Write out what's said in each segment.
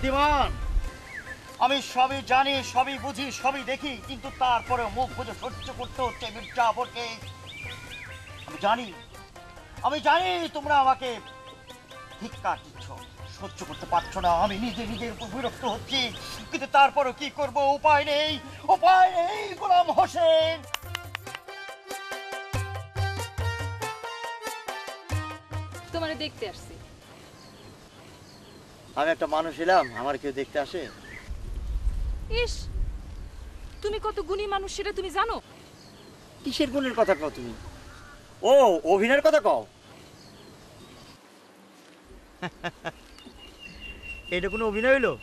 দিমান, আমি সবই জানি, সবই বুঝি, সবই দেখি, কিন্তু তারপরে মুখ বুঝে সহ্য করতে হচ্ছে মির্জাফরকে। আমি জানি তোমরা আমাকে ধিক্কার দিচ্ছ, সহ্য করতে পারছো না। আমি নিজের উপর বিরক্ত হচ্ছি, কিন্তু তারপরে কি করব? উপায় নেই গোলাম হোসেন। তোমারে দেখতে আসছি। আমি একটা মানুষ এলাম, আমার কেউ দেখতে আসে? ইস, তুমি কত গুণী মানুষ সেটা তুমি জানো? কিসের গুণের কথা কও তুমি? ও, অভিনয়ের কথা কও? এটা কোনো অভিনয় হইলো?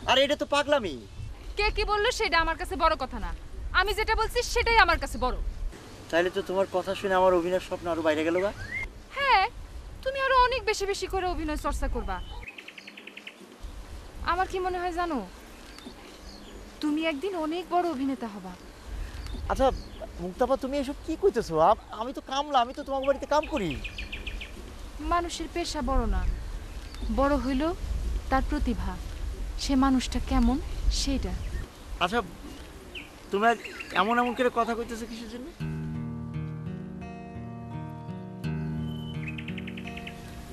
আর এটা তো পাগলামি। কে কি বললো সেটা আমার কাছে বড় কথা না, আমি যেটা বলছি সেটাই আমার কাছে বড়। তাইলে তো তোমার কথা শুনে আমার অভিনয়ের স্বপ্ন আরো বাইরে গেল গা। হ্যাঁ, তুমি আরো অনেক বেশি বেশি করে অভিনয় চর্চা করবা। আমার কি মনে হয় জানো, তুমি একদিন অনেক বড় অভিনেতা হবা। আচ্ছা মুক্তাপা, তুমি এসব কি কইতেছো? আমি তো কামলা, আমি তো তোমার বাড়িতে কাম করি। মানুষের পেশা বড় না, বড় হইল তার প্রতিভা, সে মানুষটা কেমন সেটা। আচ্ছা তোমরা এমন করে কথা কইতেছো কিসের জন্য?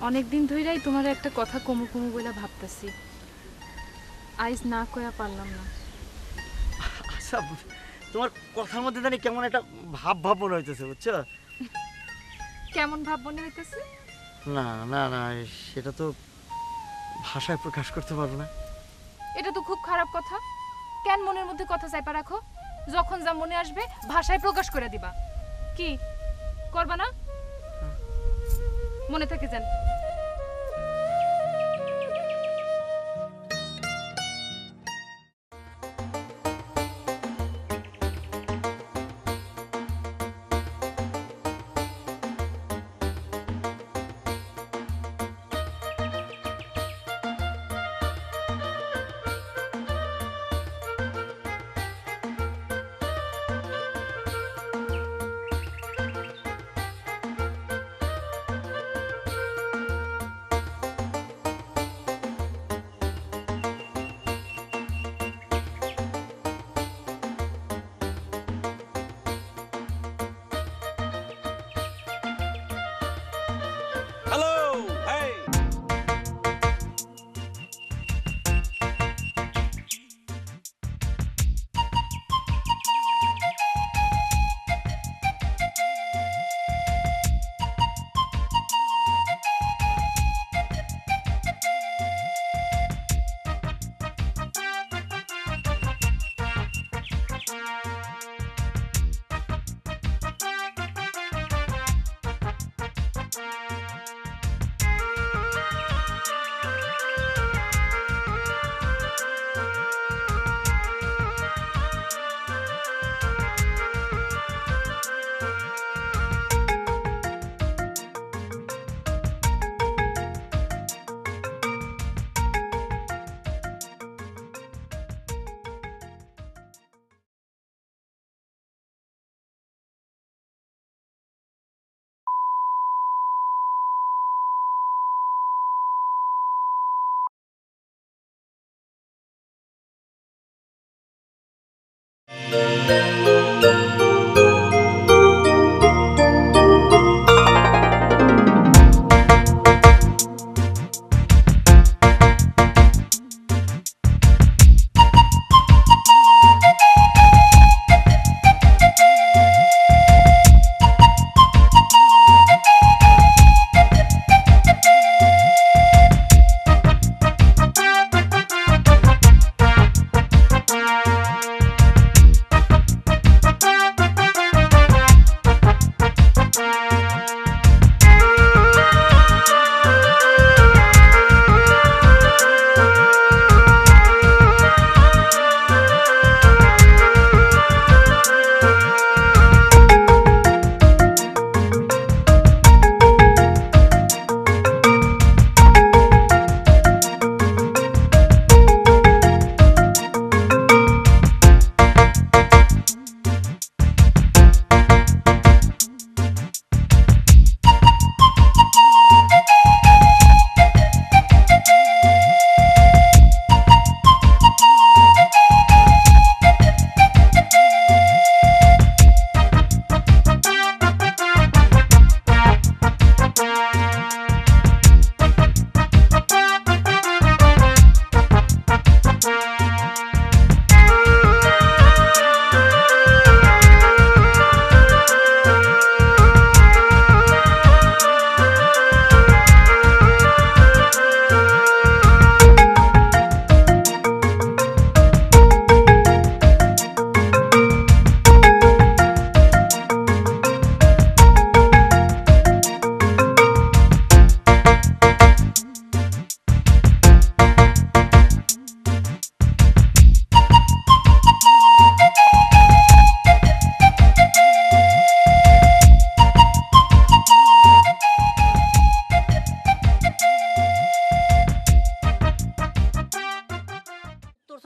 অনেকদিন ধইরাই তোমার একটা কথা কমু কমু বলে ভাবতাছি, আইজ না কয়া পারলাম না। আচ্ছা, তোমার কথার মধ্যে জানি কেমন একটা ভাব মনে হইতেছে, বুঝছো? কেমন ভাব মনে হইতেছে? না না না, সেটা তো ভাষায় প্রকাশ করতে পারবো না। এটা তো খুব খারাপ কথা। কেন মনের মধ্যে কথা চাইপা রাখো? যখন যা মনে আসবে ভাষায় প্রকাশ করে দিবা। কি করবা না? মনে থাকে যান।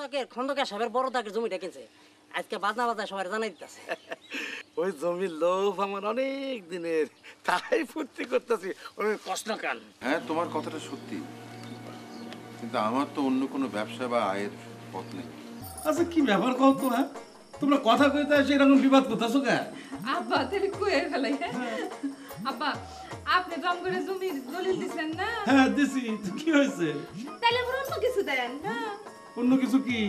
চকের খন্দকার সাহেবের বড় দাগের জমিটা কিনছে। আজকে বাজনা বাজনা সবাই জানাই দিতেছে। ওই জমির লোভ আমার অনেক দিনের, তাই ফুর্তি করতেছি। ওই কষ্ট কান। হ্যাঁ, তোমার কথাটা সত্যি, কিন্তু আমার তো অন্য কোনো ব্যবসা বা আয়ের পথ নেই। আচ্ছা কি ব্যাপার কও তো? হ্যাঁ, তোমরা কথা কইতে এসে এরকম বিবাদ করতেছো কেন? আব্বা তাহলে কয়ে ফেলাই। আব্বা আপনি জম করে জমি দলিল দিছেন না? হ্যাঁ দিছি, তো কি হয়েছে? তাহলে আবার অন্য কিছু দেন না? অন্য কিছু কি?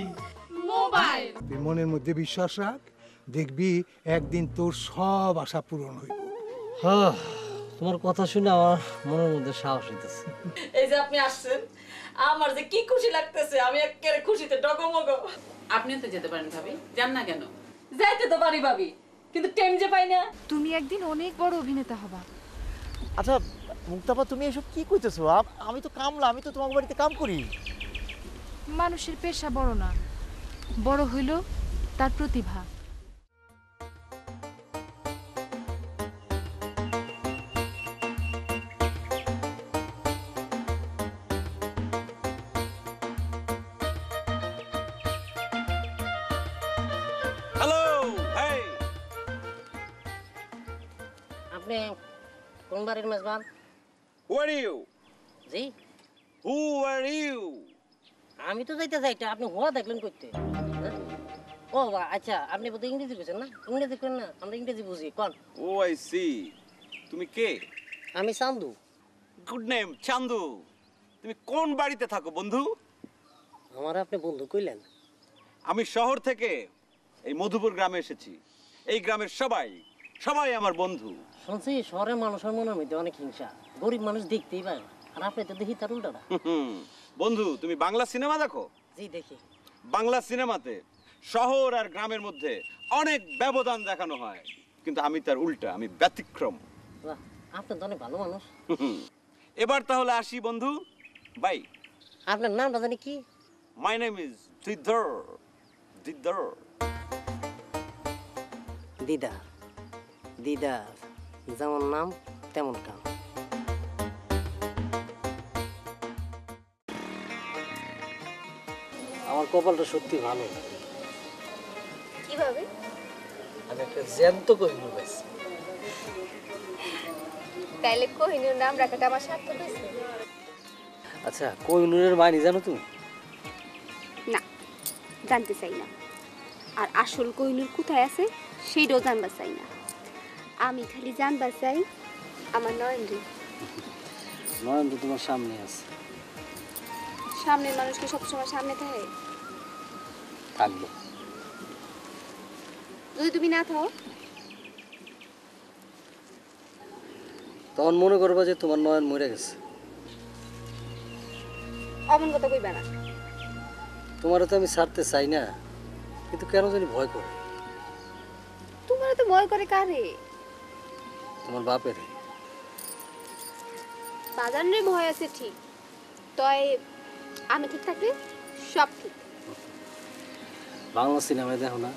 মোবাইল। তুই মনের মধ্যে বিশ্বাস রাখ, দেখবি একদিন তোর সব আশা পূরণ হইব। হ্যাঁ, তোমার কথা শুনে আমার মনের মধ্যে সাহস হইতেছে। এই যে আপনি আসছেন, আমার যে কি খুশি লাগতেছে, আমি একেবারে খুশিতে ডগমগ। আপনিও তো যেতে পারেন ভাবি, যান না কেন? যাইতে তো পারি ভাবি, কিন্তু টাইম যে পাই না। তুমি একদিন অনেক বড় অভিনেতা হবা। আচ্ছা মুক্তাপা, তুমি এসব কি কইতেছো? আমি তো কামলা, আমি তো তোমার বাড়িতে কাম করি। মানুষের পেশা বড় না, বড় হইল তার প্রতিভা। হ্যালো, হেই, আপনি কোন বাড়ির মেজবান? হু are you? G, who are you? আমি তো যাইতে চাইটা, আপনি হওয়া দেখলেন করতে। ও আচ্ছা, আপনি বোধহয় ইংরেজি কইছেন না? ইংরেজি করেন না, আমরা ইংরেজি বুঝি। কন। ও আই সি। তুমি কে? আমি চান্দু। গুড নেম, চান্দু। তুমি কোন বাড়িতে থাকো বন্ধু? আমার আপনি বন্ধু কইলেন? আমি শহর থেকে এই মধুপুর গ্রামে এসেছি। এই গ্রামের সবাই সবাই আমার বন্ধু। শুনছি শহরের মানুষের মনের মধ্যে অনেক হিংসা, গরিব মানুষ দেখতেই পায় না, আর আপনি তো দেখি তার উল্টাটা। বন্ধু, তুমি বাংলা সিনেমা দেখো? জি দেখি। বাংলা সিনেমাতে শহর আর গ্রামের মধ্যে অনেক ব্যবধান দেখানো হয়, কিন্তু আমি তার উল্টা, আমি ব্যতিক্রম। বাহ, আপনি তো অনেক ভালো মানুষ। এবার তাহলে আসি বন্ধু, বাই। আপনার নামটা জানি কি? মাই নেম ইজ দিদার। দিদার। দিদার। দিদার, যেমন নাম তেমন কাম। আমার কপালটা সত্যি ভালো। কিভাবে? আমি একটা জ্যান্ত কোহিনূর পাইছি। তাইলে কোহিনূর নাম রাখাটা আমার সার্থক হয়েছে। আচ্ছা, কোহিনূরের মানি জানো তুমি? না, জানতে চাই না। আর আসল কোহিনূর কোথায় আছে সেইটাও জানবার চাই না। আমি খালি জানবার চাই আমার নয়নরে। নয়ন তো তোমার সামনে আছে। সামনের মানুষ কি সবসময় সামনে থাকে? থাকবে। যদি তুমি না থাও? তখন মনে করবা যে তোমার নয়ন মরে গেছে। অমন কথা কইবা না। তোমারও তো আমি ছাড়তে চাই না, কিন্তু কেন জানি ভয় করে। তোমার তো ভয় করে কারে? তোমার বাপের। বাজারের ভয় আছে ঠিক, তয় আমি ঠিক থাকলে সব ঠিক। বাংলা সিনেমায় দেখো না,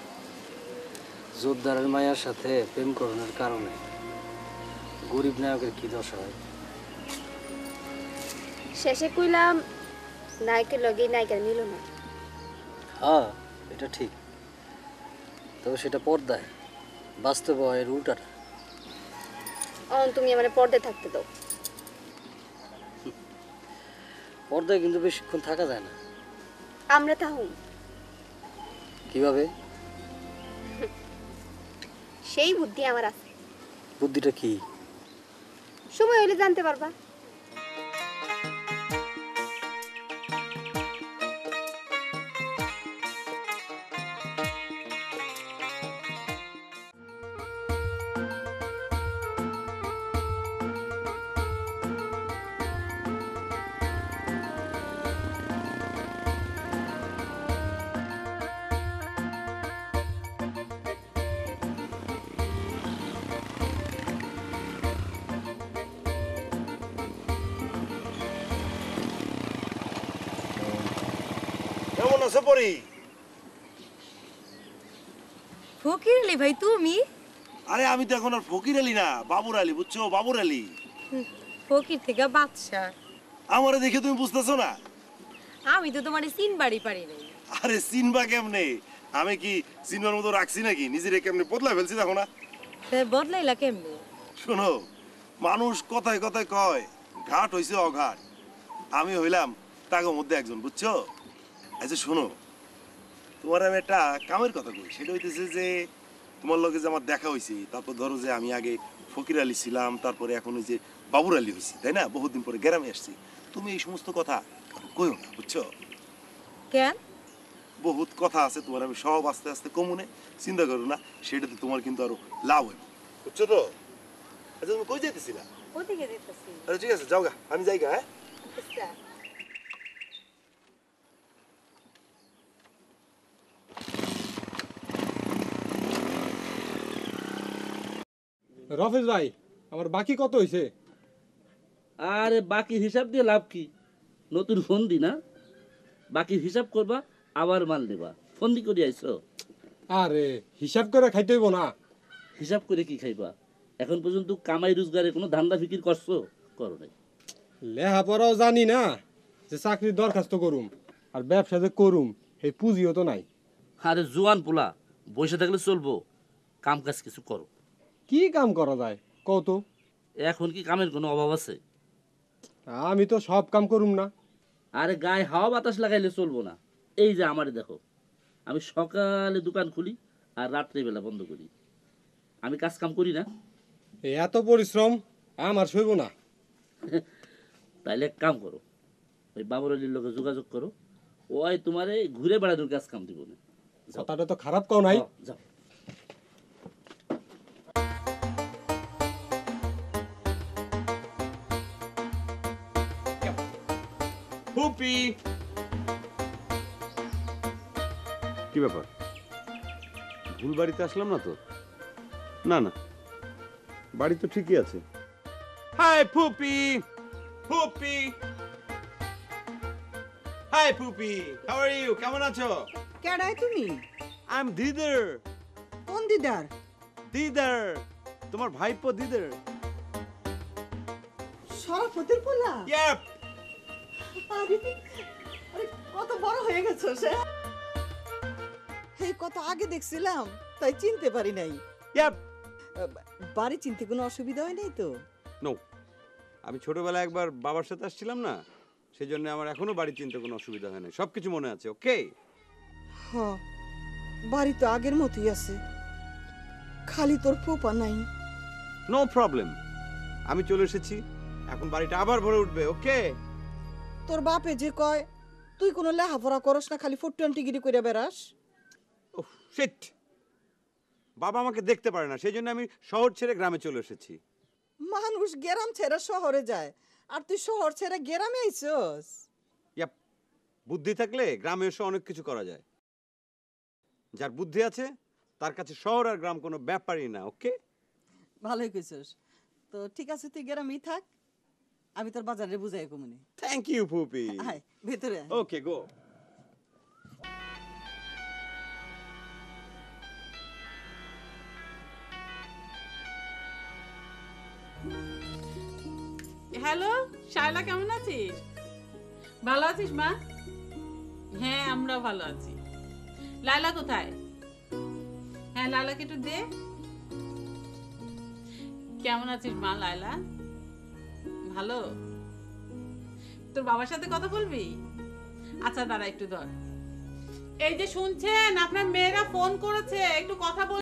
জোরদারের মায়ের সাথে প্রেম করণের কারণে গরিব নায়কের কি দশা হয়। শেষে কইলাম নায়কের লগে নায়িকার মিল না। হ্যাঁ, এটা ঠিক, তবে সেটা পর্দায়, বাস্তব এর উল্টাটা। তুমি আমার পর্দায় থাকতে দাও। পর্দায় কিন্তু বেশিক্ষণ থাকা যায় না। আমরা তাহুম। কিভাবে? সেই বুদ্ধি আমার আছে। বুদ্ধিটা কি? সময় হলে জানতে পারবা। কেমন আছে পরি? ফকির আলী ভাই তুমি? আরে আমি তো এখন আর ফকির আলী না, বাবুর আলী, বুঝছো? বাবুর আলী। ফকির থেকে বাদশা। আমারে দেখে তুমি বুঝতেছো না? আমি তো তোমার চিনবারই পারি নাই। আরে চিনবা কেমনে? আমি কি চিনবার মতো রাখছি নাকি? নিজেরে কেমনে বদলা ফেলছি দেখো না? বদলাইলা কেমনে? শোনো, মানুষ কথায় কথায় কয় ঘাট হইছে অঘাট, আমি হইলাম তাগো মধ্যে একজন, বুঝছো? আচ্ছা শোনো, তোমার আমি একটা কামের কথা কই, সেটা হইতেছে যে তোমার লগে যে আমার দেখা হয়েছে, তারপর ধরো যে আমি আগে ফকির আলী ছিলাম, তারপরে এখন ওই যে বাবুর আলী হয়েছি, তাই না? বহুদিন পরে গ্রামে আসছি। তুমি এই সমস্ত কথা কইও না, বুঝছো? কেন? বহুত কথা আছে, তোমার আমি সব আস্তে আস্তে কমুনে, চিন্তা করো না, সেটাতে তোমার কিন্তু আরো লাভ হইবে, বুঝছো তো? আচ্ছা তুমি কই যাইতেছিলা? ওদিকে যেতেছি। আচ্ছা ঠিক আছে, যাও গা, আমি যাই গা। হ্যাঁ আচ্ছা। রফেজ ভাই, আমার বাকি কত হয়েছে? আরে বাকি হিসাব দিয়ে লাভ কি? নতুন ফোন দি না, বাকি হিসাব করবা আবার মাল দেবা। ফোন দি করে আইছো? আরে হিসাব করে খাইতে হইব না? হিসাব করে কি খাইবা? এখন পর্যন্ত কামাই রোজগারের কোনো ধান্দা ফিকির করছো? করো নাই। লেহাপড়াও জানি না যে চাকরির দরখাস্ত করুম, আর ব্যবসা যে করুম এই পুঁজিও তো নাই। আরে জোয়ান পোলা, বসে থাকলে চলবো? কাম কাজ কিছু করো। কি কাম করা যায় কত? এখন কি কামের কোনো অভাব আছে? আমি তো সব কাম করুম না। আরে গায়ে হাওয়া বাতাস লাগাইলে চলবো না। এই যে আমারে দেখো, আমি সকালে দোকান খুলি আর রাত্রিবেলা বন্ধ করি। আমি কাজ কাম করি না? এত পরিশ্রম আমার সইব না। তাইলে এক কাম করো, ওই বাবুর আলীর লোকে যোগাযোগ করো, ওই তোমারে ঘুরে বেড়ানোর কাজ কাম দিব না। কথাটা তো খারাপ কও নাই। যাও। ফুপি, কি ব্যাপার? ভুল বাড়িতে আসলাম না তো? না না, বাড়ি তো ঠিকই আছে। হাই ফুপি, ফুপি, হাই ফুপি, হাউ আর ইউ? কেমন আছো? কেডাই তুমি? আই এম দিদার। কোন দিদার? দিদার, তোমার ভাইপো দিদার। শরফতের পোলা? ইয়াপ। আরে কত বড় হয়ে গেছো সে। এই কত আগে দেখছিলাম, তাই চিনতে পারি নাই। ইয়াপ। বাড়ি চিনতে কোনো অসুবিধা হয় নাই তো? নো, আমি ছোটবেলায় একবার বাবার সাথে আসছিলাম না, সেই জন্য আমার এখনো বাড়ি চিনতে কোনো অসুবিধা হয় না, সবকিছু মনে আছে। ওকে? হ্যাঁ, বাড়ি তো আগের মতোই আছে, খালি তোর পোপা নাই। নো প্রবলেম, আমি চলে এসেছি, এখন বাড়িটা আবার ভরে উঠবে। ওকে? তোর বাপে যে কয় তুই কোনো লেখাপড়া করস না, খালি 420 করে বেড়াস। ওহ শিট, বাবা আমাকে দেখতে পারে না, সেই জন্য আমি শহর ছেড়ে গ্রামে চলে এসেছি। মানুষ গ্রাম ছেড়ে শহরে যায়, আর তুই শহর ছেড়ে গ্রামে আইছস। ইয়াপ, বুদ্ধি থাকলে গ্রামে এসে অনেক কিছু করা যায়। যার বুদ্ধি আছে তার কাছে শহর আর গ্রাম কোনো ব্যাপারই না। ওকে? ভালোই কইছস। তো ঠিক আছে, তুই গ্রামেই থাক, আমি তোর বাজারে বুঝাই কমুনি। থ্যাংক ইউ ফুপি। আয় ভেতরে আয়। ওকে, গো। হ্যালো শায়লা, কেমন আছিস? ভালো আছিস মা? হ্যাঁ আমরা ভালো আছি। লায়লা কোথায়? হ্যাঁ লায়লাকে একটু দে। কেমন আছিস মা লায়লা? ভালো? তোর বাবার সাথে কথা বলবি? আচ্ছা দাঁড়া একটু ধর। এই যে শুনছেন, আপনার মেয়েরা ফোন করেছে, একটু কথা বল।